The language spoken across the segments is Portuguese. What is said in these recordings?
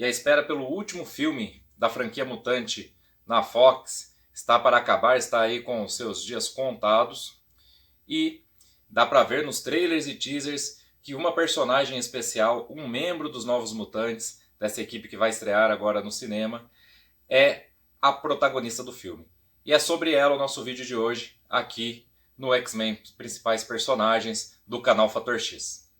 e a espera pelo último filme da franquia Mutante na Fox está para acabar, está aí com seus dias contados. E dá para ver nos trailers e teasers que uma personagem especial, um membro dos Novos Mutantes, dessa equipe que vai estrear agora no cinema, é a protagonista do filme. E é sobre ela o nosso vídeo de hoje, aqui no X-Men, principais personagens do canal Fator X.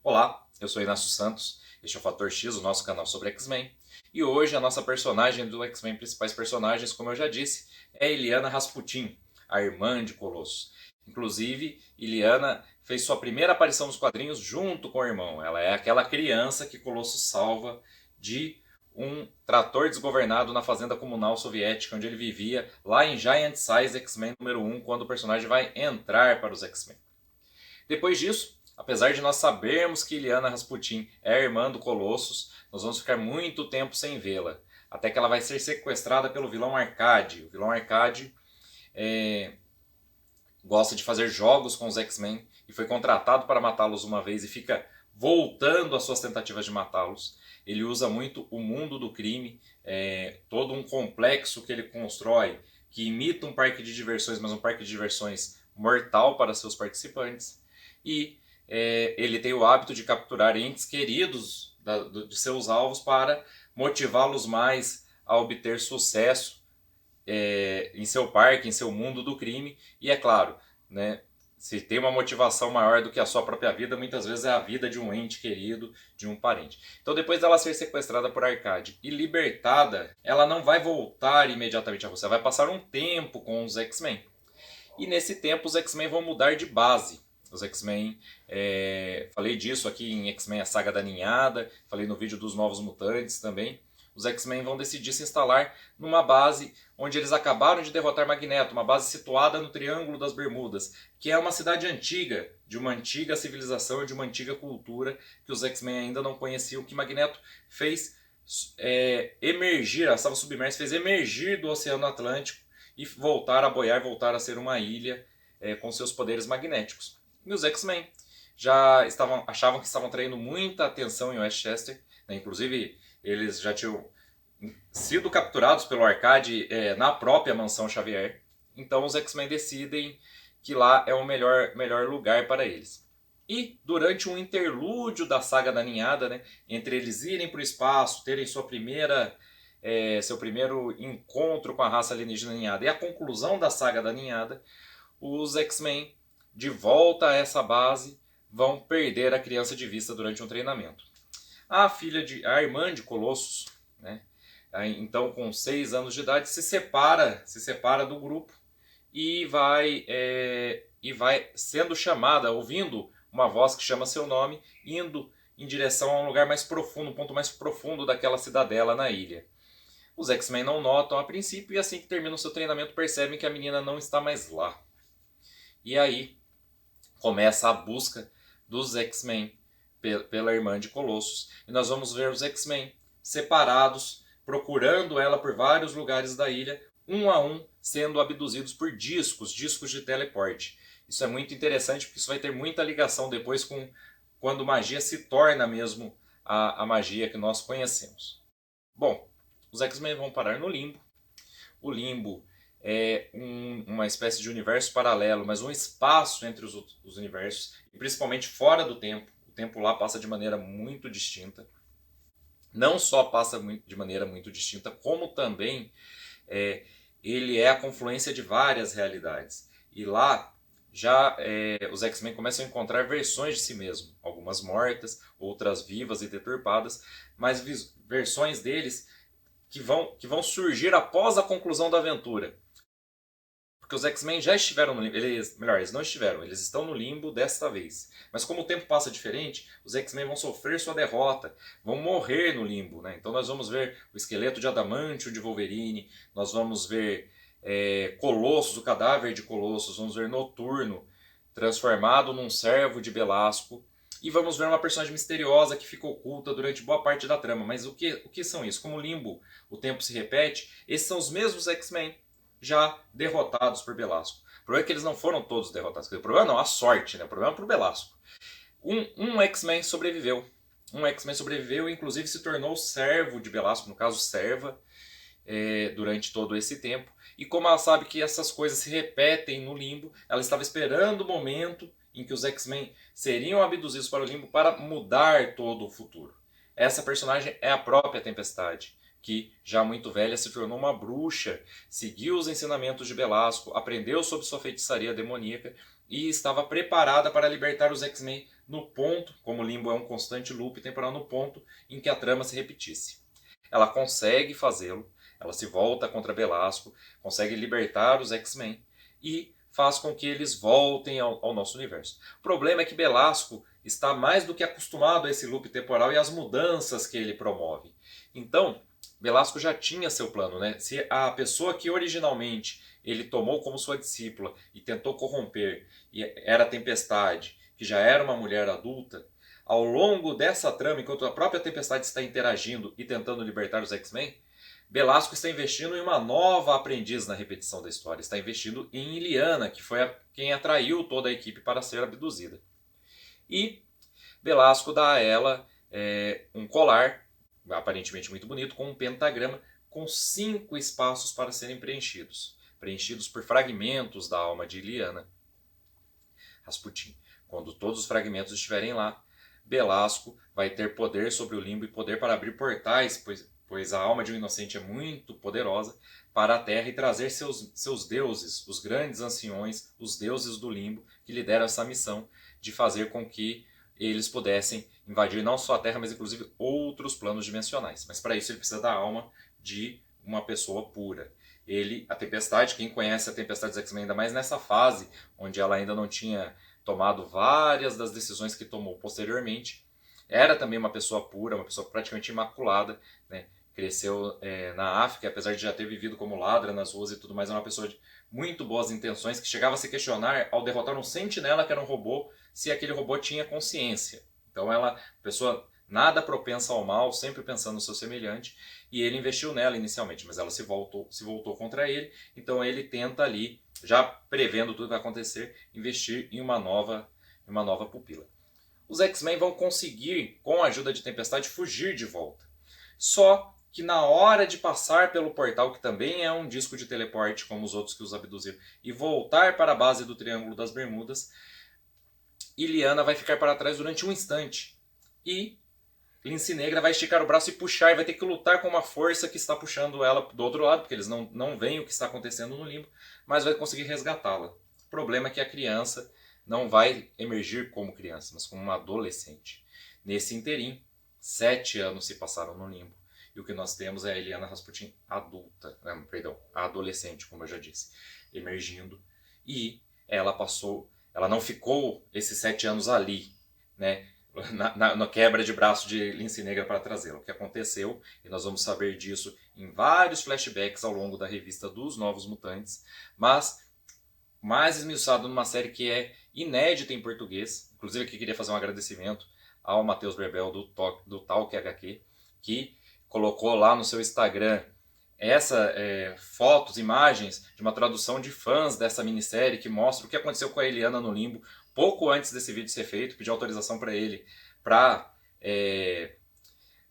Olá, eu sou Inácio Santos, este é o Fator X, o nosso canal sobre X-Men. E hoje a nossa personagem do X-Men, principais personagens, como eu já disse, é Illyana Rasputin, a irmã de Colossus. Inclusive, Illyana fez sua primeira aparição nos quadrinhos junto com o irmão. Ela é aquela criança que Colossus salva de um trator desgovernado na fazenda comunal soviética, onde ele vivia, lá em Giant Size X-Men número 1, quando o personagem vai entrar para os X-Men. Depois disso, apesar de nós sabermos que Illyana Rasputin é a irmã do Colossus, nós vamos ficar muito tempo sem vê-la, até que ela vai ser sequestrada pelo vilão Arcade. O vilão Arcade gosta de fazer jogos com os X-Men e foi contratado para matá-los uma vez e fica voltando às suas tentativas de matá-los. Ele usa muito o mundo do crime, todo um complexo que ele constrói, que imita um parque de diversões, mas um parque de diversões mortal para seus participantes. E ele tem o hábito de capturar entes queridos de seus alvos para motivá-los mais a obter sucesso em seu parque, em seu mundo do crime. E é claro, né, se tem uma motivação maior do que a sua própria vida, muitas vezes é a vida de um ente querido, de um parente. Então, depois dela ser sequestrada por Arcade e libertada, ela não vai voltar imediatamente a Rússia, vai passar um tempo com os X-Men. E nesse tempo os X-Men vão mudar de base. Os X-Men, falei disso aqui em X-Men A Saga da Ninhada, falei no vídeo dos Novos Mutantes também. Os X-Men vão decidir se instalar numa base onde eles acabaram de derrotar Magneto, uma base situada no Triângulo das Bermudas, que é uma cidade antiga, de uma antiga civilização e de uma antiga cultura que os X-Men ainda não conheciam, que Magneto fez emergir, ela estava submersa, fez emergir do Oceano Atlântico e voltar a boiar, voltar a ser uma ilha com seus poderes magnéticos. E os X-Men já achavam que estavam traindo muita atenção em Westchester, né? Inclusive eles já tinham sido capturados pelo Arcade na própria mansão Xavier. Então os X-Men decidem que lá é o melhor lugar para eles. E durante um interlúdio da Saga da Ninhada, né, entre eles irem para o espaço, terem seu primeiro encontro com a raça alienígena Ninhada e a conclusão da Saga da Ninhada, os X-Men, de volta a essa base, vão perder a criança de vista durante um treinamento. A irmã de Colossus, né, então com 6 anos de idade, se separa do grupo e vai sendo chamada, ouvindo uma voz que chama seu nome, indo em direção a um lugar mais profundo, um ponto mais profundo daquela cidadela na ilha. Os X-Men não notam a princípio e assim que terminam seu treinamento percebem que a menina não está mais lá. E aí começa a busca dos X-Men pela irmã de Colossus. E nós vamos ver os X-Men separados, procurando ela por vários lugares da ilha, um a um, sendo abduzidos por discos de teleporte. Isso é muito interessante porque isso vai ter muita ligação depois com quando magia se torna mesmo a magia que nós conhecemos. Bom, os X-Men vão parar no Limbo. O Limbo é uma espécie de universo paralelo, mas um espaço entre os universos, e principalmente fora do tempo. O tempo lá passa de maneira muito distinta. Não só passa de maneira muito distinta, como também ele é a confluência de várias realidades. E lá já os X-Men começam a encontrar versões de si mesmo, algumas mortas, outras vivas e deturpadas, mas versões deles que vão surgir após a conclusão da aventura. Porque os X-Men já estiveram no limbo, eles não estiveram, eles estão no limbo desta vez. Mas como o tempo passa diferente, os X-Men vão sofrer sua derrota, vão morrer no limbo, né? Então nós vamos ver o esqueleto de Adamantio de Wolverine, nós vamos ver Colossus, o cadáver de Colossus, vamos ver Noturno transformado num servo de Belasco, e vamos ver uma personagem misteriosa que fica oculta durante boa parte da trama. Mas o que são isso? Como o limbo, o tempo se repete, esses são os mesmos X-Men já derrotados por Belasco. O problema é que eles não foram todos derrotados. O problema não, a sorte, né? O problema é pro Belasco. Um X-Men sobreviveu. Um X-Men sobreviveu e inclusive se tornou servo de Belasco, no caso serva, durante todo esse tempo. E como ela sabe que essas coisas se repetem no limbo, ela estava esperando o momento em que os X-Men seriam abduzidos para o limbo para mudar todo o futuro. Essa personagem é a própria Tempestade, que, já muito velha, se tornou uma bruxa, seguiu os ensinamentos de Belasco, aprendeu sobre sua feitiçaria demoníaca e estava preparada para libertar os X-Men no ponto, como o limbo é um constante loop temporal, no ponto em que a trama se repetisse. Ela consegue fazê-lo, ela se volta contra Belasco, consegue libertar os X-Men e faz com que eles voltem ao nosso universo. O problema é que Belasco está mais do que acostumado a esse loop temporal e às mudanças que ele promove. Então, Belasco já tinha seu plano, né? Se a pessoa que originalmente ele tomou como sua discípula e tentou corromper e era a Tempestade, que já era uma mulher adulta, ao longo dessa trama, enquanto a própria Tempestade está interagindo e tentando libertar os X-Men, Belasco está investindo em uma nova aprendiz na repetição da história. Está investindo em Illyana, que foi quem atraiu toda a equipe para ser abduzida. E Belasco dá a ela um colar, aparentemente muito bonito, com um pentagrama, com 5 espaços para serem preenchidos. Preenchidos por fragmentos da alma de Illyana Rasputin. Quando todos os fragmentos estiverem lá, Belasco vai ter poder sobre o limbo e poder para abrir portais, pois a alma de um inocente é muito poderosa, para a Terra e trazer seus deuses, os grandes anciões, os deuses do limbo, que lhe deram essa missão de fazer com que eles pudessem invadir não só a Terra, mas inclusive outros planos dimensionais. Mas para isso ele precisa da alma de uma pessoa pura. A Tempestade, quem conhece a Tempestade dos X-Men, ainda mais nessa fase, onde ela ainda não tinha tomado várias das decisões que tomou posteriormente, era também uma pessoa pura, uma pessoa praticamente imaculada, né? Cresceu na África, apesar de já ter vivido como ladra nas ruas e tudo mais, é uma pessoa de muito boas intenções, que chegava a se questionar, ao derrotar um sentinela, que era um robô, se aquele robô tinha consciência. Então ela, pessoa nada propensa ao mal, sempre pensando no seu semelhante, e ele investiu nela inicialmente, mas ela se voltou contra ele, então ele tenta ali, já prevendo tudo que vai acontecer, investir em uma nova pupila. Os X-Men vão conseguir, com a ajuda de Tempestade, fugir de volta. Só que na hora de passar pelo portal, que também é um disco de teleporte, como os outros que os abduziram, e voltar para a base do Triângulo das Bermudas, Illyana vai ficar para trás durante um instante. E Lince Negra vai esticar o braço e puxar, e vai ter que lutar com uma força que está puxando ela do outro lado, porque eles não veem o que está acontecendo no limbo, mas vai conseguir resgatá-la. O problema é que a criança não vai emergir como criança, mas como uma adolescente. Nesse interim, 7 anos se passaram no limbo. E o que nós temos é a Illyana Rasputin adulta, a adolescente, como eu já disse, emergindo. E ela não ficou esses 7 anos ali, né, na quebra de braço de Lince Negra para trazê-la. O que aconteceu, e nós vamos saber disso em vários flashbacks ao longo da revista dos Novos Mutantes, mas mais esmiuçado numa série que é inédita em português. Inclusive aqui queria fazer um agradecimento ao Matheus Berbel do Talk HQ, que colocou lá no seu Instagram fotos, imagens de uma tradução de fãs dessa minissérie que mostra o que aconteceu com a Illyana no limbo pouco antes desse vídeo ser feito. Pedi autorização para ele para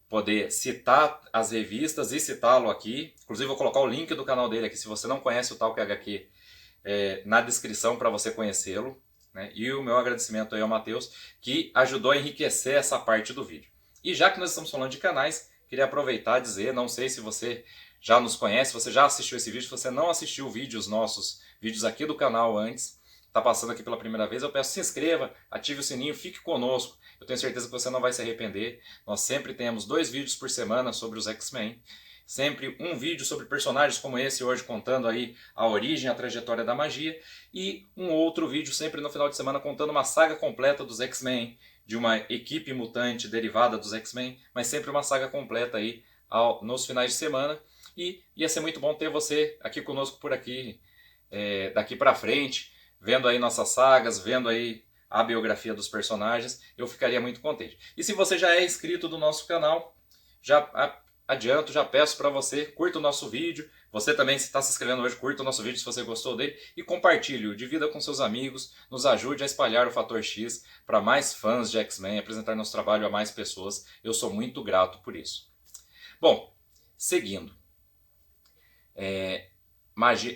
poder citar as revistas e citá-lo aqui. Inclusive vou colocar o link do canal dele aqui, se você não conhece o Talk HQ, na descrição para você conhecê-lo, né? E o meu agradecimento aí ao Matheus, que ajudou a enriquecer essa parte do vídeo. E já que nós estamos falando de canais, queria aproveitar e dizer, não sei se você já nos conhece, você já assistiu esse vídeo, se você não assistiu nossos vídeos aqui do canal antes, está passando aqui pela primeira vez, eu peço se inscreva, ative o sininho, fique conosco, eu tenho certeza que você não vai se arrepender. Nós sempre temos 2 vídeos por semana sobre os X-Men, sempre um vídeo sobre personagens como esse hoje, contando aí a origem, a trajetória da magia, e um outro vídeo sempre no final de semana contando uma saga completa dos X-Men, de uma equipe mutante derivada dos X-Men, mas sempre uma saga completa aí nos finais de semana. E ia ser muito bom ter você aqui conosco por aqui, daqui para frente, vendo aí nossas sagas, vendo aí a biografia dos personagens. Eu ficaria muito contente. E se você já é inscrito do nosso canal, já adianto, já peço para você, curta o nosso vídeo, Você também, se está se inscrevendo hoje, curta o nosso vídeo se você gostou dele e compartilhe-o, divida com seus amigos, nos ajude a espalhar o Fator X para mais fãs de X-Men, apresentar nosso trabalho a mais pessoas. Eu sou muito grato por isso. Bom, seguindo.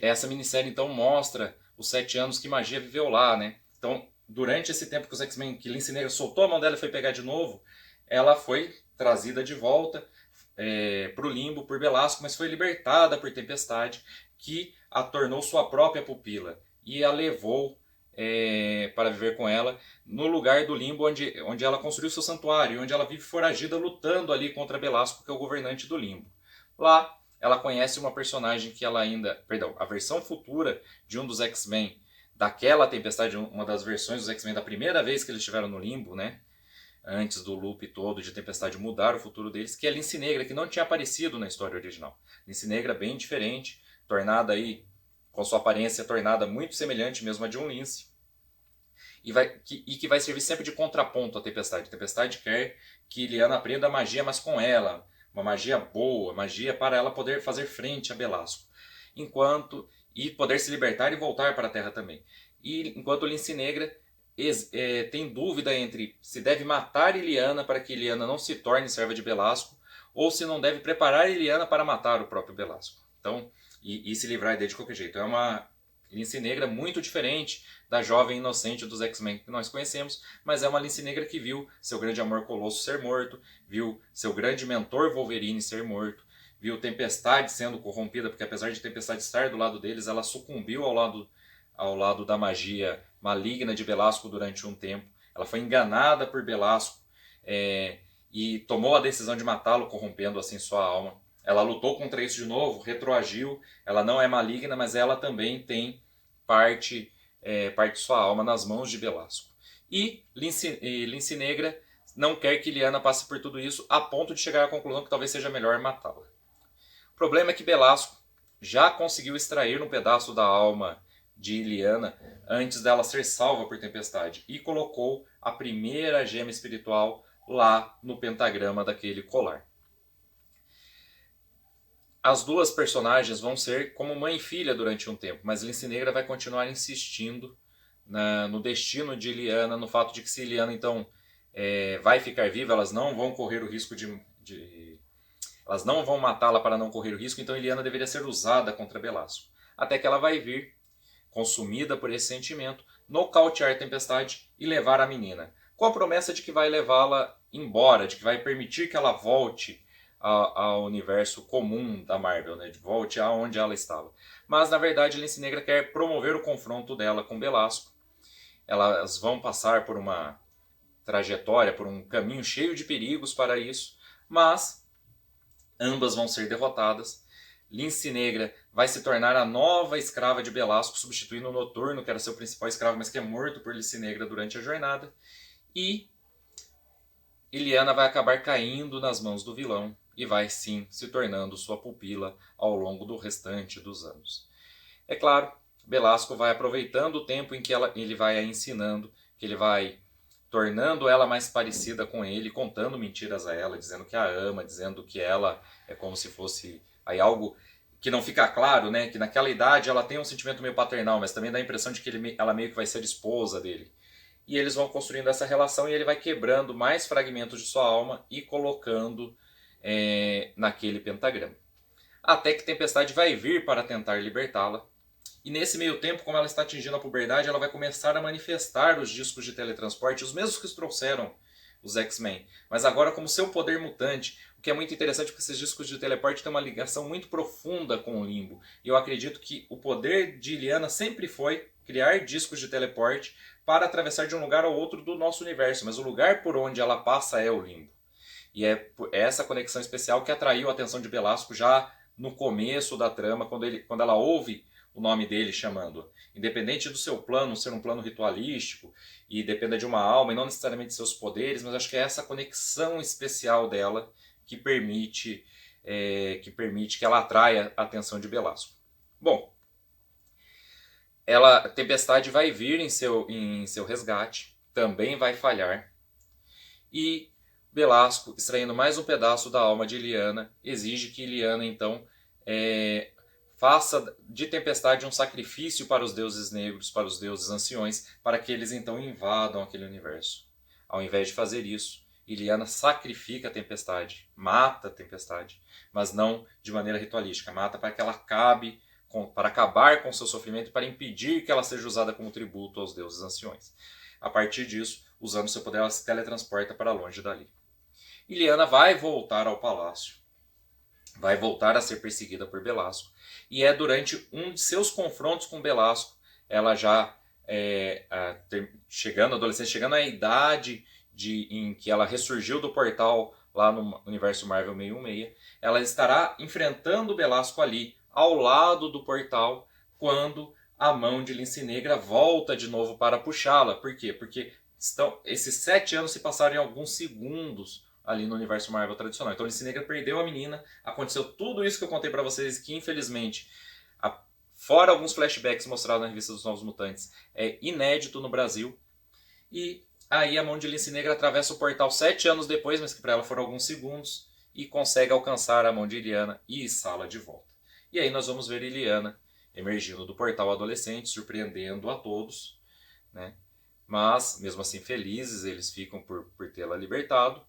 Essa minissérie então mostra os 7 anos que Magia viveu lá, né? Então, durante esse tempo que os X-Men, que Lince Negra soltou a mão dela e foi pegar de novo, ela foi trazida de volta para o limbo por Belasco, mas foi libertada por Tempestade, que a tornou sua própria pupila e a levou para viver com ela no lugar do limbo onde ela construiu seu santuário, onde ela vive foragida lutando ali contra Belasco, que é o governante do limbo. Lá ela conhece uma personagem que ela ainda... Perdão, a versão futura de um dos X-Men daquela Tempestade, uma das versões dos X-Men da primeira vez que eles estiveram no limbo, né? Antes do loop todo de Tempestade mudar o futuro deles, que é a Lince Negra, que não tinha aparecido na história original. Lince Negra bem diferente, tornada aí, com sua aparência tornada muito semelhante mesmo a de um Lince, e que vai servir sempre de contraponto à Tempestade. Tempestade quer que Illyana aprenda a magia, mas com ela, uma magia boa, magia para ela poder fazer frente a Belasco, e poder se libertar e voltar para a Terra também. E enquanto Lince Negra tem dúvida entre se deve matar Illyana para que Illyana não se torne serva de Belasco, ou se não deve preparar Illyana para matar o próprio Belasco. Então, e se livrar dele de qualquer jeito. É uma Lince Negra muito diferente da jovem inocente dos X-Men que nós conhecemos, mas é uma Lince Negra que viu seu grande amor Colosso ser morto, viu seu grande mentor Wolverine ser morto, viu Tempestade sendo corrompida, porque apesar de Tempestade estar do lado deles, ela sucumbiu ao lado da magia maligna de Belasco durante um tempo. Ela foi enganada por Belasco e tomou a decisão de matá-lo, corrompendo assim sua alma. Ela lutou contra isso de novo, retroagiu. Ela não é maligna, mas ela também tem parte de sua alma nas mãos de Belasco. E Lince Negra não quer que Illyana passe por tudo isso, a ponto de chegar à conclusão que talvez seja melhor matá-la. O problema é que Belasco já conseguiu extrair um pedaço da alma de Illyana antes dela ser salva por Tempestade e colocou a primeira gema espiritual lá no pentagrama daquele colar. As duas personagens vão ser como mãe e filha durante um tempo, mas Lince Negra vai continuar insistindo no destino de Illyana, no fato de que se Illyana então vai ficar viva, elas não vão correr o risco elas não vão matá-la para não correr o risco, então Illyana deveria ser usada contra Belasco. Até que ela vai vir, consumida por esse sentimento, nocautear Tempestade e levar a menina, com a promessa de que vai levá-la embora, de que vai permitir que ela volte ao universo comum da Marvel, né? Volte aonde ela estava. Mas na verdade Lince Negra quer promover o confronto dela com Belasco. Elas vão passar por uma trajetória, por um caminho cheio de perigos para isso, mas ambas vão ser derrotadas. Lince Negra vai se tornar a nova escrava de Belasco, substituindo o Noturno, que era seu principal escravo, mas que é morto por Lince Negra durante a jornada. E Illyana vai acabar caindo nas mãos do vilão e vai sim se tornando sua pupila ao longo do restante dos anos. É claro, Belasco vai aproveitando o tempo em que ele vai a ensinando, que ele vai tornando ela mais parecida com ele, contando mentiras a ela, dizendo que a ama, dizendo que ela é como se fosse aí algo que não fica claro, né? Que naquela idade ela tem um sentimento meio paternal, mas também dá a impressão de que ela meio que vai ser esposa dele. E eles vão construindo essa relação e ele vai quebrando mais fragmentos de sua alma e colocando naquele pentagrama. Até que Tempestade vai vir para tentar libertá-la. E nesse meio tempo, como ela está atingindo a puberdade, ela vai começar a manifestar os discos de teletransporte, os mesmos que trouxeram os X-Men, mas agora como seu poder mutante, o que é muito interessante porque esses discos de teleporte têm uma ligação muito profunda com o Limbo. E eu acredito que o poder de Illyana sempre foi criar discos de teleporte para atravessar de um lugar ao outro do nosso universo, mas o lugar por onde ela passa é o Limbo. E é essa conexão especial que atraiu a atenção de Belasco já no começo da trama, quando ela ouve o nome dele chamando. Independente do seu plano ser um plano ritualístico e dependa de uma alma e não necessariamente de seus poderes, mas acho que é essa conexão especial dela que permite que ela atraia a atenção de Belasco. Bom, Tempestade vai vir em seu resgate, também vai falhar, e Belasco, extraindo mais um pedaço da alma de Illyana, exige que Illyana então faça de Tempestade um sacrifício para os deuses negros, para os deuses anciões, para que eles então invadam aquele universo. Ao invés de fazer isso, Illiana sacrifica a Tempestade, mata a Tempestade, mas não de maneira ritualística, mata para que ela acabe, para acabar com seu sofrimento e para impedir que ela seja usada como tributo aos deuses anciões. A partir disso, usando seu poder, ela se teletransporta para longe dali. Illiana vai voltar ao palácio, vai voltar a ser perseguida por Belasco, e é durante um de seus confrontos com Belasco, ela já chegando, adolescente, chegando à idade em que ela ressurgiu do portal lá no universo Marvel 616, ela estará enfrentando Belasco ali, ao lado do portal, quando a mão de Lince Negra volta de novo para puxá-la. Por quê? Porque esses 7 anos se passaram em alguns segundos ali no universo Marvel tradicional. Então Lince Negra perdeu a menina, aconteceu tudo isso que eu contei para vocês, que infelizmente, fora alguns flashbacks mostrados na revista dos Novos Mutantes, é inédito no Brasil. E aí a mão de Lince Negra atravessa o portal 7 anos depois, mas que para ela foram alguns segundos, e consegue alcançar a mão de Illiana e içá-la de volta. E aí nós vamos ver Illiana emergindo do portal adolescente, surpreendendo a todos, né? Mas, mesmo assim, felizes eles ficam por tê-la libertado.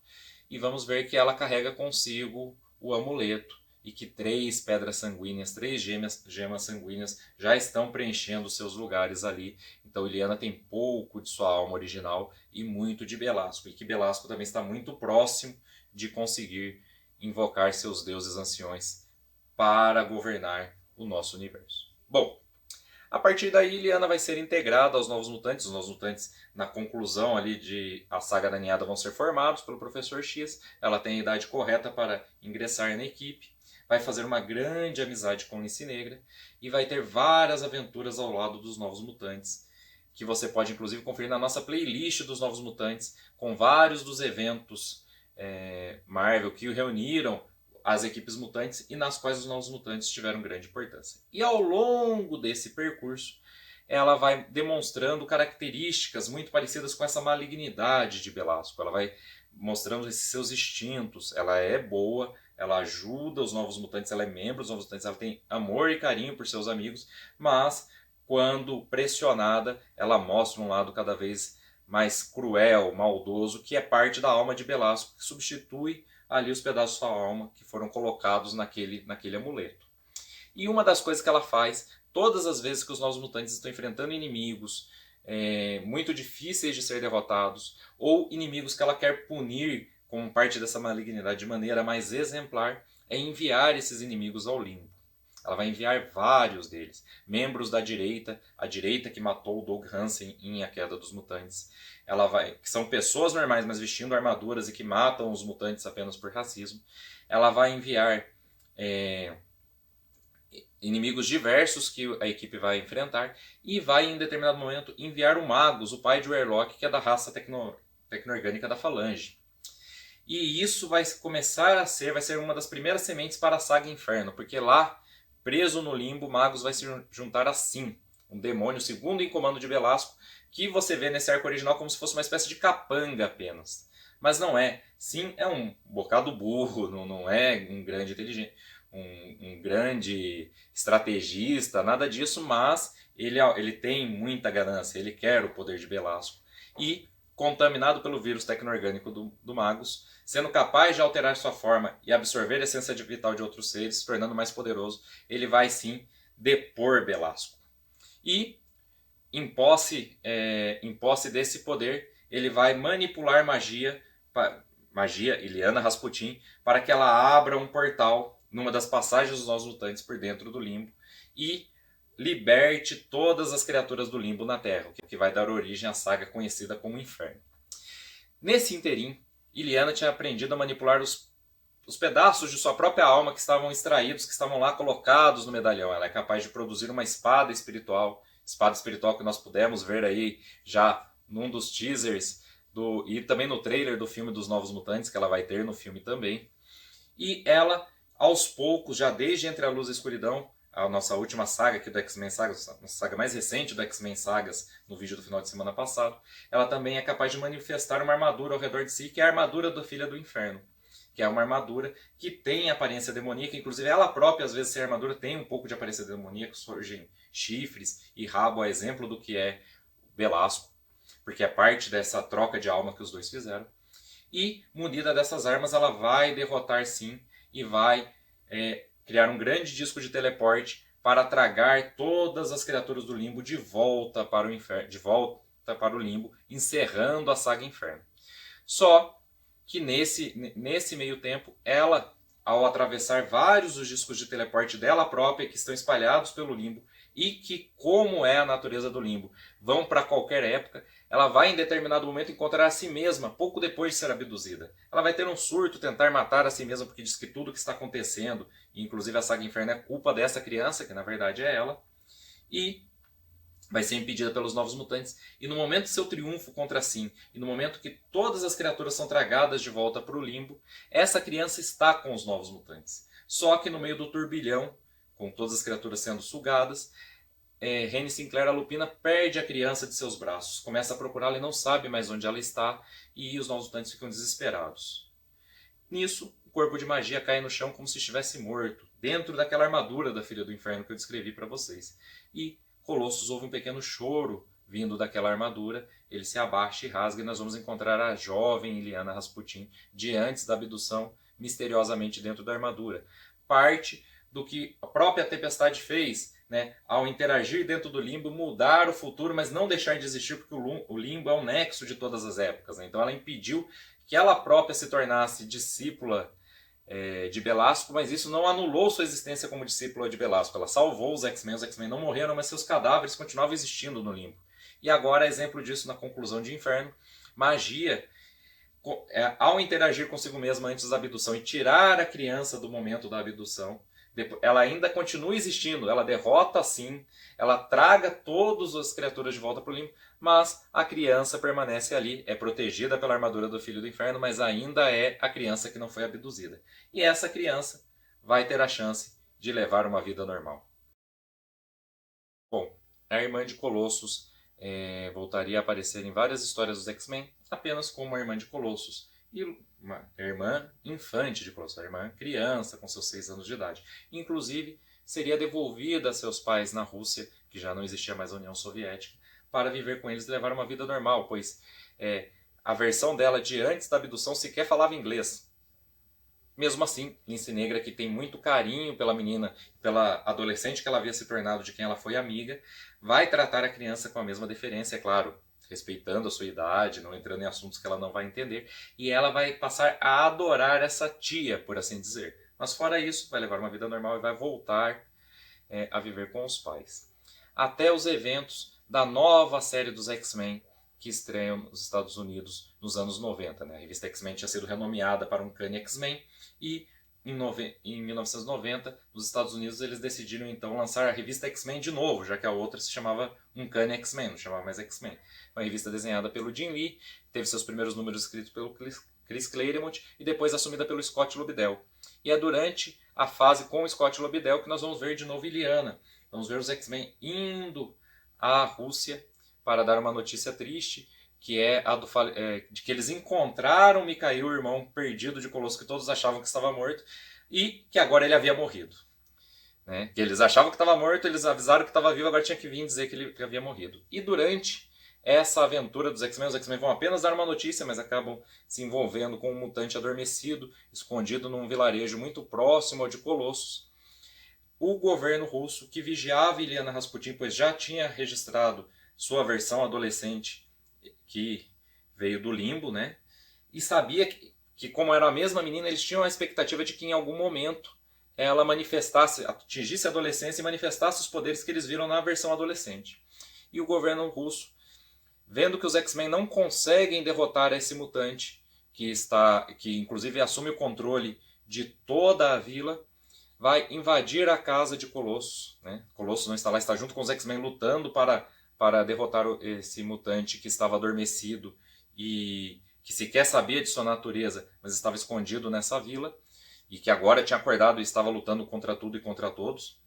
E vamos ver que ela carrega consigo o amuleto e que 3 pedras sanguíneas, 3 gemas sanguíneas já estão preenchendo seus lugares ali. Então Illiana tem pouco de sua alma original e muito de Belasco. E que Belasco também está muito próximo de conseguir invocar seus deuses anciões para governar o nosso universo. Bom, a partir daí, Illiana vai ser integrada aos Novos Mutantes. Os Novos Mutantes, na conclusão ali de a saga da ninhada, vão ser formados pelo Professor X. Ela tem a idade correta para ingressar na equipe. Vai fazer uma grande amizade com Lince Negra. E vai ter várias aventuras ao lado dos Novos Mutantes, que você pode inclusive conferir na nossa playlist dos Novos Mutantes, com vários dos eventos Marvel que reuniram as equipes mutantes e nas quais os Novos Mutantes tiveram grande importância. E ao longo desse percurso, ela vai demonstrando características muito parecidas com essa malignidade de Belasco. Ela vai mostrando esses seus instintos. Ela é boa, ela ajuda os Novos Mutantes, ela é membro dos Novos Mutantes, ela tem amor e carinho por seus amigos, mas quando pressionada, ela mostra um lado cada vez mais cruel, maldoso, que é parte da alma de Belasco, que substitui ali os pedaços da sua alma que foram colocados naquele amuleto. E uma das coisas que ela faz, todas as vezes que os Novos Mutantes estão enfrentando inimigos muito difíceis de ser derrotados, ou inimigos que ela quer punir como parte dessa malignidade de maneira mais exemplar, é enviar esses inimigos ao limbo. Ela vai enviar vários deles, membros da direita, a direita que matou o Doug Hansen em A Queda dos Mutantes. Que são pessoas normais, mas vestindo armaduras e que matam os mutantes apenas por racismo. Ela vai enviar inimigos diversos que a equipe vai enfrentar e vai, em determinado momento, enviar o Magus, o pai de Warlock, que é da raça tecno-orgânica da Falange. E isso vai ser uma das primeiras sementes para a saga Inferno, porque lá, preso no limbo, Magus vai se juntar a Sim, um demônio segundo em comando de Belasco, que você vê nesse arco original como se fosse uma espécie de capanga apenas. Mas não é. Sim, é um bocado burro, não é um grande inteligente, um grande estrategista, nada disso, mas ele tem muita ganância, ele quer o poder de Belasco. E, contaminado pelo vírus tecno-orgânico do Magus, sendo capaz de alterar sua forma e absorver a essência vital de outros seres, se tornando mais poderoso, ele vai sim depor Belasco. E, em posse desse poder, ele vai manipular magia, Illiana Rasputin, para que ela abra um portal numa das passagens dos Novos Mutantes por dentro do limbo e liberte todas as criaturas do limbo na Terra, o que vai dar origem à saga conhecida como Inferno. Nesse interim, Illiana tinha aprendido a manipular os pedaços de sua própria alma que estavam extraídos, que estavam lá colocados no medalhão. Ela é capaz de produzir uma espada espiritual que nós pudemos ver aí já num dos teasers e também no trailer do filme dos Novos Mutantes, que ela vai ter no filme também. E ela, aos poucos, já desde Entre a Luz e a Escuridão, a nossa última saga aqui do X-Men Sagas, a saga mais recente do X-Men Sagas, no vídeo do final de semana passado, ela também é capaz de manifestar uma armadura ao redor de si, que é a armadura da Filha do Inferno. que é uma armadura que tem aparência demoníaca, inclusive ela própria, às vezes, sem armadura, tem um pouco de aparência demoníaca, surgem chifres e rabo, a exemplo do que é Belasco, porque é parte dessa troca de alma que os dois fizeram. E, munida dessas armas, ela vai derrotar sim e vai criar um grande disco de teleporte para tragar todas as criaturas do limbo de volta para o inferno, de volta para o limbo, encerrando a saga Inferno. Só que nesse meio tempo, ela, ao atravessar vários dos discos de teleporte dela própria, que estão espalhados pelo limbo, e que, como é a natureza do limbo, vão para qualquer época, ela vai em determinado momento encontrar a si mesma, pouco depois de ser abduzida. Ela vai ter um surto, tentar matar a si mesma, porque diz que tudo que está acontecendo, inclusive a saga Inferno, é culpa dessa criança, que na verdade é ela, e vai ser impedida pelos Novos Mutantes. E no momento de seu triunfo contra Sim, e no momento que todas as criaturas são tragadas de volta para o limbo, essa criança está com os Novos Mutantes. Só que no meio do turbilhão, com todas as criaturas sendo sugadas, Renny Sinclair, a Lupina, perde a criança de seus braços, começa a procurá-la e não sabe mais onde ela está, e os Novos Mutantes ficam desesperados. Nisso, o corpo de magia cai no chão como se estivesse morto, dentro daquela armadura da Filha do Inferno que eu descrevi para vocês. E Colossus ouve um pequeno choro vindo daquela armadura, ele se abaixa e rasga, e nós vamos encontrar a jovem Illyana Rasputin diante da abdução, misteriosamente dentro da armadura. Parte do que a própria Tempestade fez, né, ao interagir dentro do limbo, mudar o futuro, mas não deixar de existir, porque o limbo é o nexo de todas as épocas. Né? Então ela impediu que ela própria se tornasse discípula de Belasco, mas isso não anulou sua existência como discípula de Belasco. Ela salvou os X-Men não morreram, mas seus cadáveres continuavam existindo no limbo. E agora, exemplo disso na conclusão de Inferno, magia, ao interagir consigo mesma antes da abdução e tirar a criança do momento da abdução, ela ainda continua existindo, ela derrota sim, ela traga todas as criaturas de volta para o limbo, mas a criança permanece ali, é protegida pela armadura do Filho do Inferno, mas ainda é a criança que não foi abduzida. E essa criança vai ter a chance de levar uma vida normal. Bom, a irmã de Colossus voltaria a aparecer em várias histórias dos X-Men, apenas como uma irmã de Colossus. E uma irmã infante de Colossus, a irmã criança com seus 6 anos de idade. Inclusive, seria devolvida a seus pais na Rússia, que já não existia mais a União Soviética, para viver com eles e levar uma vida normal, pois a versão dela de antes da abdução sequer falava inglês. Mesmo assim, Lince Negra, que tem muito carinho pela menina, pela adolescente que ela havia se tornado, de quem ela foi amiga, vai tratar a criança com a mesma deferência, é claro, respeitando a sua idade, não entrando em assuntos que ela não vai entender, e ela vai passar a adorar essa tia, por assim dizer. Mas fora isso, vai levar uma vida normal e vai voltar a viver com os pais. Até os eventos da nova série dos X-Men, que estreiam nos Estados Unidos nos anos 90. Né? A revista X-Men tinha sido renomeada para Uncanny X-Men e em 1990, nos Estados Unidos, eles decidiram então lançar a revista X-Men de novo, já que a outra se chamava Uncanny X-Men, não chamava mais X-Men. Uma revista desenhada pelo Jim Lee, teve seus primeiros números escritos pelo Chris Claremont e depois assumida pelo Scott Lobdell. E é durante a fase com o Scott Lobdell que nós vamos ver de novo Illyana. Vamos ver os X-Men indo à Rússia para dar uma notícia triste, que é a de que eles encontraram Mikhail, o irmão perdido de Colossus, que todos achavam que estava morto, e que agora ele havia morrido. Né? Que eles achavam que estava morto, eles avisaram que estava vivo, agora tinha que vir dizer que ele havia morrido. E durante essa aventura dos X-Men, os X-Men vão apenas dar uma notícia, mas acabam se envolvendo com um mutante adormecido, escondido num vilarejo muito próximo ao de Colossus. O governo russo, que vigiava Illyana Rasputin, pois já tinha registrado sua versão adolescente, que veio do limbo, né? E sabia que como era a mesma menina, eles tinham a expectativa de que em algum momento ela manifestasse, atingisse a adolescência e manifestasse os poderes que eles viram na versão adolescente. E o governo russo, vendo que os X-Men não conseguem derrotar esse mutante, que inclusive assume o controle de toda a vila, vai invadir a casa de Colossus. Né? Colossus não está lá, está junto com os X-Men lutando para derrotar esse mutante que estava adormecido e que sequer sabia de sua natureza, mas estava escondido nessa vila, e que agora tinha acordado e estava lutando contra tudo e contra todos.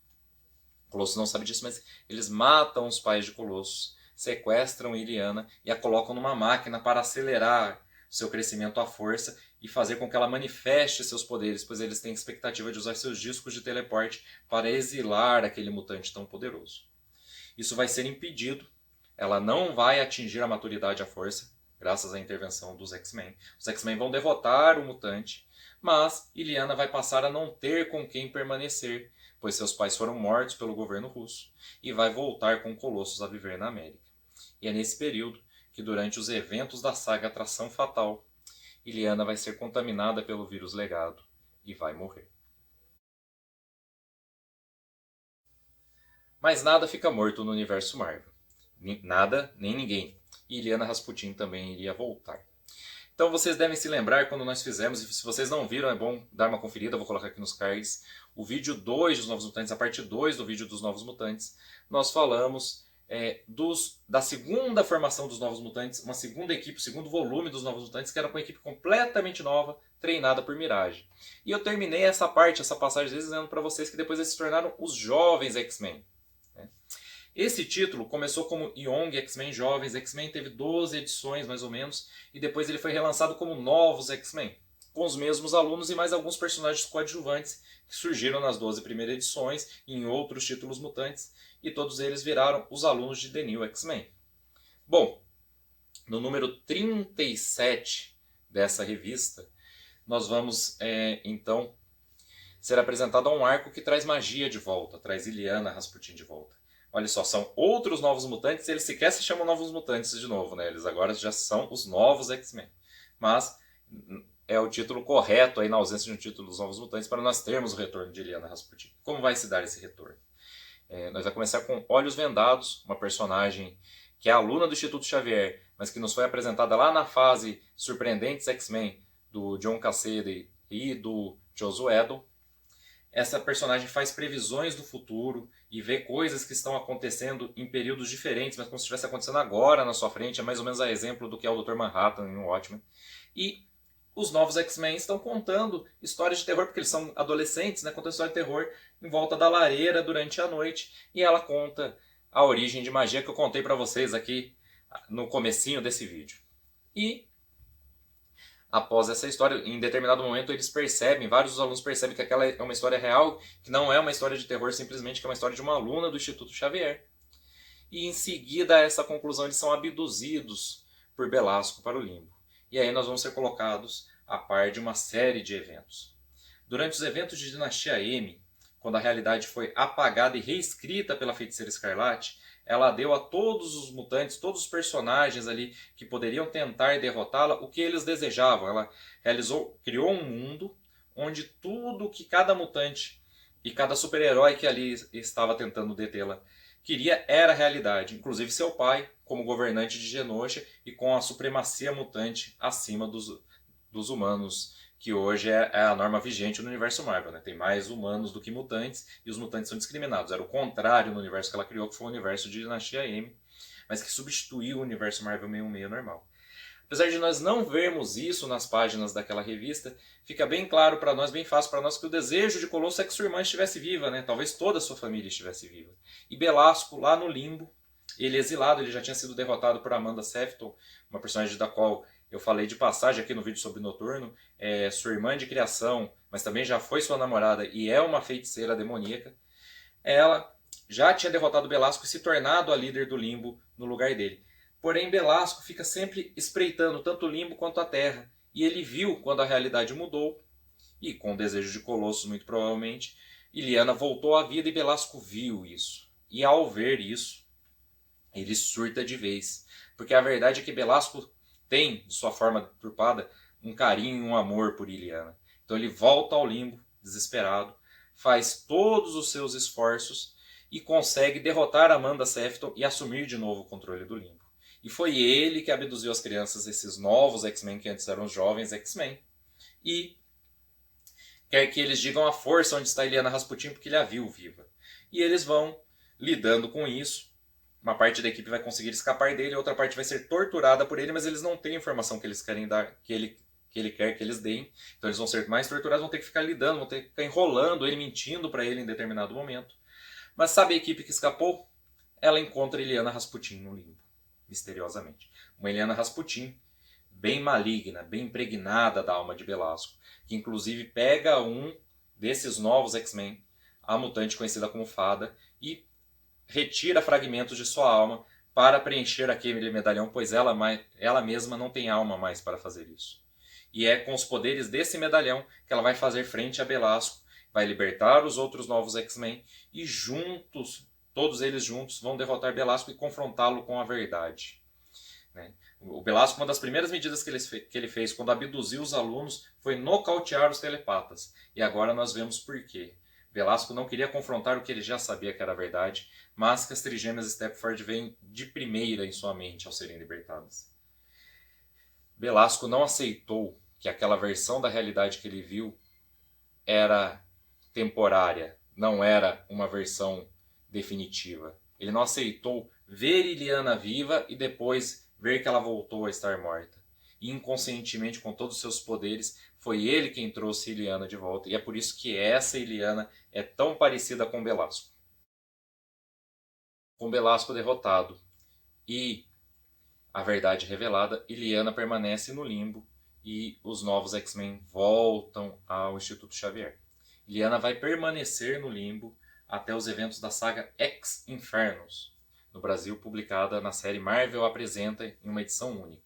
Colossus não sabe disso, mas eles matam os pais de Colossus, sequestram Illyana e a colocam numa máquina para acelerar seu crescimento à força e fazer com que ela manifeste seus poderes, pois eles têm expectativa de usar seus discos de teleporte para exilar aquele mutante tão poderoso. Isso vai ser impedido, ela não vai atingir a maturidade à força, graças à intervenção dos X-Men. Os X-Men vão derrotar o mutante, mas Illyana vai passar a não ter com quem permanecer, pois seus pais foram mortos pelo governo russo, e vai voltar com Colossus a viver na América. E é nesse período que, durante os eventos da saga Atração Fatal, Illyana vai ser contaminada pelo vírus legado e vai morrer. Mas nada fica morto no universo Marvel. Nada, nem ninguém. E Illyana Rasputin também iria voltar. Então vocês devem se lembrar quando nós fizemos, e se vocês não viram, é bom dar uma conferida, vou colocar aqui nos cards, o vídeo 2 dos Novos Mutantes, a parte 2 do vídeo dos Novos Mutantes, nós falamos da segunda formação dos Novos Mutantes, uma segunda equipe, o segundo volume dos Novos Mutantes, que era uma equipe completamente nova, treinada por Mirage. E eu terminei essa passagem dizendo para vocês que depois eles se tornaram os Jovens X-Men. Esse título começou como Young X-Men, Jovens X-Men, teve 12 edições mais ou menos, e depois ele foi relançado como Novos X-Men, com os mesmos alunos e mais alguns personagens coadjuvantes que surgiram nas 12 primeiras edições e em outros títulos mutantes, e todos eles viraram os alunos de The New X-Men. Bom, no número 37 dessa revista, nós vamos então ser apresentado a um arco que traz magia de volta, traz Illyana Rasputin de volta. Olha só, são outros Novos Mutantes, eles sequer se chamam Novos Mutantes de novo, né? Eles agora já são os Novos X-Men. Mas é o título correto, aí na ausência de um título dos Novos Mutantes, para nós termos o retorno de Illyana Rasputin. Como vai se dar esse retorno? Nós vamos começar com Olhos Vendados, uma personagem que é aluna do Instituto Xavier, mas que nos foi apresentada lá na fase Surpreendentes X-Men, do John Cassaday e do Joss Whedon. Essa personagem faz previsões do futuro e vê coisas que estão acontecendo em períodos diferentes, mas como se estivesse acontecendo agora na sua frente. É mais ou menos a exemplo do que é o Dr. Manhattan em Watchmen. E os Novos X-Men estão contando histórias de terror, porque eles são adolescentes, né, contando história de terror em volta da lareira durante a noite. E ela conta a origem de magia que eu contei para vocês aqui no comecinho desse vídeo. E após essa história, em determinado momento eles percebem, vários dos alunos percebem que aquela é uma história real, que não é uma história de terror simplesmente, que é uma história de uma aluna do Instituto Xavier. E em seguida a essa conclusão eles são abduzidos por Belasco para o limbo. E aí nós vamos ser colocados a par de uma série de eventos. Durante os eventos de Dinastia M, quando a realidade foi apagada e reescrita pela Feiticeira Escarlate, ela deu a todos os mutantes, todos os personagens ali que poderiam tentar derrotá-la, o que eles desejavam. Ela criou um mundo onde tudo que cada mutante e cada super-herói que ali estava tentando detê-la queria era realidade. Inclusive seu pai, como governante de Genosha e com a supremacia mutante acima dos humanos, que hoje é a norma vigente no universo Marvel, né? Tem mais humanos do que mutantes, e os mutantes são discriminados. Era o contrário no universo que ela criou, que foi o universo de Dinastia M, mas que substituiu o universo Marvel 66 normal. Apesar de nós não vermos isso nas páginas daquela revista, fica bem claro para nós, bem fácil para nós, que o desejo de Colosso é que sua irmã estivesse viva, né? Talvez toda a sua família estivesse viva. E Belasco, lá no limbo, ele exilado, ele já tinha sido derrotado por Amanda Sefton, uma personagem da qual eu falei de passagem aqui no vídeo sobre Noturno, sua irmã de criação, mas também já foi sua namorada e é uma feiticeira demoníaca. Ela já tinha derrotado Belasco e se tornado a líder do limbo no lugar dele. Porém, Belasco fica sempre espreitando tanto o limbo quanto a terra. E ele viu quando a realidade mudou, e com o desejo de Colossus muito provavelmente, Illyana voltou à vida e Belasco viu isso. E ao ver isso, ele surta de vez. Porque a verdade é que Belasco tem, de sua forma deturpada, um carinho e um amor por Illyana. Então ele volta ao limbo, desesperado, faz todos os seus esforços e consegue derrotar Amanda Sefton e assumir de novo o controle do limbo. E foi ele que abduziu as crianças, esses novos X-Men que antes eram os jovens X-Men. E quer que eles digam a força onde está Illyana Rasputin, porque ele a viu viva. E eles vão lidando com isso. Uma parte da equipe vai conseguir escapar dele, outra parte vai ser torturada por ele, mas eles não têm a informação que eles querem dar, que ele quer que eles deem. Então eles vão ser mais torturados, vão ter que ficar lidando, vão ter que ficar enrolando ele, mentindo para ele em determinado momento. Mas sabe a equipe que escapou? Ela encontra Illyana Rasputin no limbo, misteriosamente. Uma Illyana Rasputin bem maligna, bem impregnada da alma de Belasco, que inclusive pega um desses novos X-Men, a mutante conhecida como Fada, e retira fragmentos de sua alma para preencher aquele medalhão, pois ela mesma não tem alma mais para fazer isso. E é com os poderes desse medalhão que ela vai fazer frente a Belasco, vai libertar os outros novos X-Men e juntos, todos eles juntos, vão derrotar Belasco e confrontá-lo com a verdade. O Belasco, uma das primeiras medidas que ele fez quando abduziu os alunos foi nocautear os telepatas. E agora nós vemos por quê. Belasco não queria confrontar o que ele já sabia que era verdade, mas que as trigêmeas Stepford vêm de primeira em sua mente ao serem libertadas. Belasco não aceitou que aquela versão da realidade que ele viu era temporária, não era uma versão definitiva. Ele não aceitou ver Illyana viva e depois ver que ela voltou a estar morta. E inconscientemente, com todos os seus poderes, foi ele quem trouxe Illyana de volta. E é por isso que essa Illyana é tão parecida com Belasco. Com Belasco derrotado e a verdade revelada, Illyana permanece no limbo e os novos X-Men voltam ao Instituto Xavier. Illyana vai permanecer no limbo até os eventos da saga X-Infernos, no Brasil, publicada na série Marvel Apresenta em uma edição única,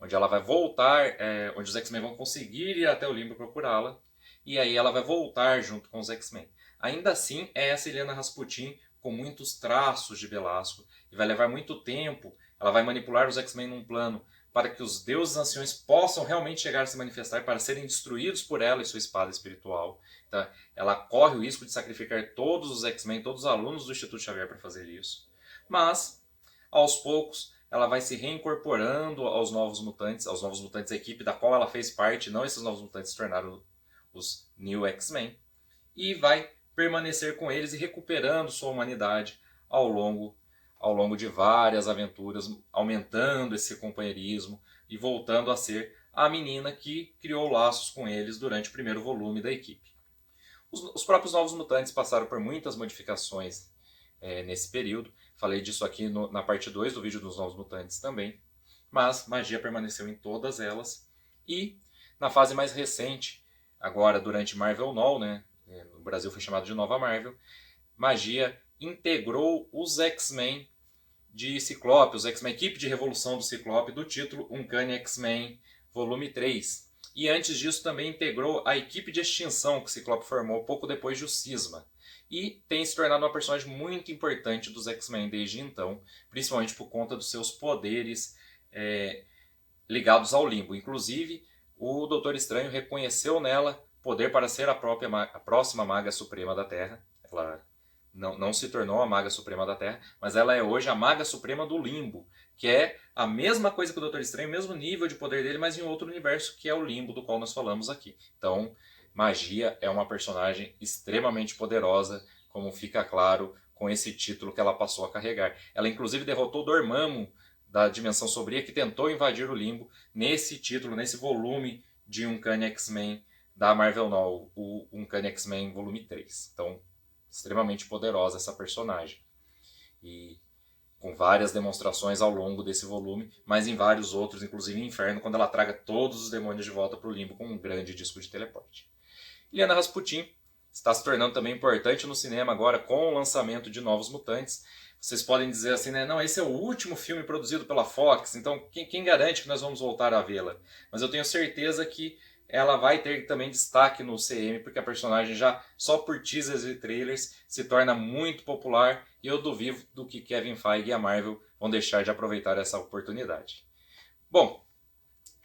onde ela vai voltar, onde os X-Men vão conseguir ir até o limbo procurá-la, e aí ela vai voltar junto com os X-Men. Ainda assim, é essa Illyana Rasputin com muitos traços de Belasco, e vai levar muito tempo, ela vai manipular os X-Men num plano para que os deuses anciões possam realmente chegar a se manifestar para serem destruídos por ela e sua espada espiritual. Então, ela corre o risco de sacrificar todos os X-Men, todos os alunos do Instituto Xavier para fazer isso. Mas, aos poucos, ela vai se reincorporando aos novos mutantes, a equipe da qual ela fez parte, não esses novos mutantes se tornaram os New X-Men, e vai permanecer com eles e recuperando sua humanidade ao longo de várias aventuras, aumentando esse companheirismo e voltando a ser a menina que criou laços com eles durante o primeiro volume da equipe. Os próprios Novos Mutantes passaram por muitas modificações nesse período. Falei disso aqui na parte 2 do vídeo dos Novos Mutantes também. Mas magia permaneceu em todas elas. E na fase mais recente, agora durante Marvel Now, no Brasil foi chamado de Nova Marvel, magia integrou os X-Men de Ciclope, os X-Men Equipe de Revolução do Ciclope, do título Uncanny X-Men Volume 3. E antes disso também integrou a equipe de extinção que o Ciclope formou pouco depois de o Cisma. E tem se tornado uma personagem muito importante dos X-Men desde então, principalmente por conta dos seus poderes ligados ao limbo. Inclusive, o Doutor Estranho reconheceu nela poder para ser a próxima Maga Suprema da Terra. Ela não se tornou a Maga Suprema da Terra, mas ela é hoje a Maga Suprema do Limbo, que é a mesma coisa que o Doutor Estranho, o mesmo nível de poder dele, mas em outro universo, que é o Limbo, do qual nós falamos aqui. Então, Magia é uma personagem extremamente poderosa, como fica claro com esse título que ela passou a carregar. Ela inclusive derrotou Dormammu, da Dimensão Sombria, que tentou invadir o Limbo, nesse título, nesse volume de Uncanny X-Men da Marvel Now, o Uncanny X-Men volume 3. Então, extremamente poderosa essa personagem. E com várias demonstrações ao longo desse volume, mas em vários outros, inclusive em Inferno, quando ela traga todos os demônios de volta para o Limbo com um grande disco de teleporte. Illyana Rasputin está se tornando também importante no cinema agora com o lançamento de Novos Mutantes. Vocês podem dizer assim, né? Não, esse é o último filme produzido pela Fox, então quem garante que nós vamos voltar a vê-la? Mas eu tenho certeza que ela vai ter também destaque no CM, porque a personagem já, só por teasers e trailers, se torna muito popular, e eu duvido que Kevin Feige e a Marvel vão deixar de aproveitar essa oportunidade. Bom,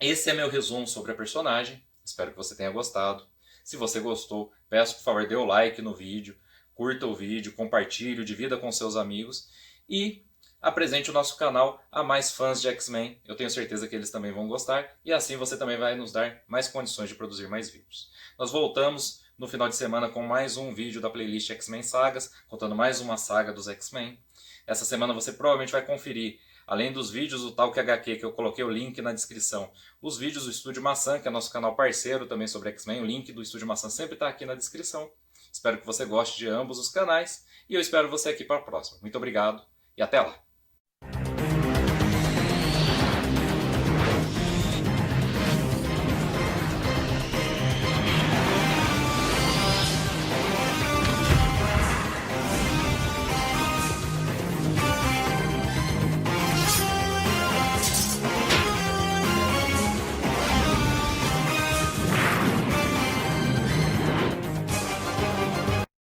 esse é meu resumo sobre a personagem, espero que você tenha gostado. Se você gostou, peço por favor, dê o like no vídeo, curta o vídeo, compartilhe, divida com seus amigos e apresente o nosso canal a mais fãs de X-Men. Eu tenho certeza que eles também vão gostar e assim você também vai nos dar mais condições de produzir mais vídeos. Nós voltamos no final de semana com mais um vídeo da playlist X-Men Sagas, contando mais uma saga dos X-Men. Essa semana você provavelmente vai conferir, além dos vídeos do Talk HQ, que eu coloquei o link na descrição, os vídeos do Estúdio Maçã, que é nosso canal parceiro também sobre X-Men. O link do Estúdio Maçã sempre está aqui na descrição. Espero que você goste de ambos os canais e eu espero você aqui para a próxima. Muito obrigado e até lá!